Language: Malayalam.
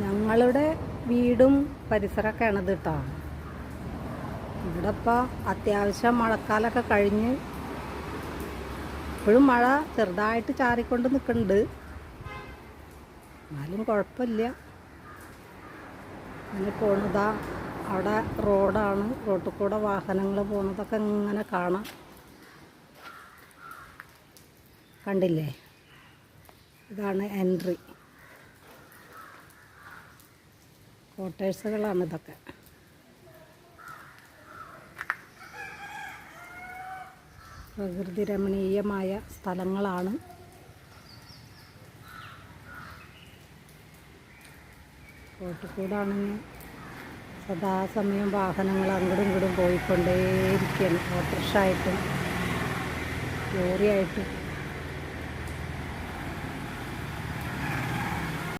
ഞങ്ങളുടെ വീടും പരിസരമൊക്കെയാണ് ഇത് കേട്ടോ. ഇവിടെ ഇപ്പോൾ അത്യാവശ്യം മഴക്കാലമൊക്കെ കഴിഞ്ഞ് ഇപ്പോഴും മഴ ചെറുതായിട്ട് ചാറിക്കൊണ്ട് നിൽക്കുന്നുണ്ട്, എന്നാലും കുഴപ്പമില്ല. അങ്ങനെ പോണതാ, അവിടെ റോഡാണ്, റോട്ടിൽ കൂടെ വാഹനങ്ങൾ പോകുന്നതൊക്കെ ഇങ്ങനെ കാണാം. കണ്ടില്ലേ, ഇതാണ് എൻട്രി. ക്വാർട്ടേഴ്സുകളാണ് ഇതൊക്കെ. പ്രകൃതി രമണീയമായ സ്ഥലങ്ങളാണ്. റോട്ടിൽ കൂടാണെങ്കിൽ സദാസമയം വാഹനങ്ങൾ അങ്ങോട്ടും ഇങ്ങോട്ടും പോയിക്കൊണ്ടേയിരിക്കുകയാണ്. ഓട്ടോറിക്ഷ ആയിട്ടും ലോറിയായിട്ടും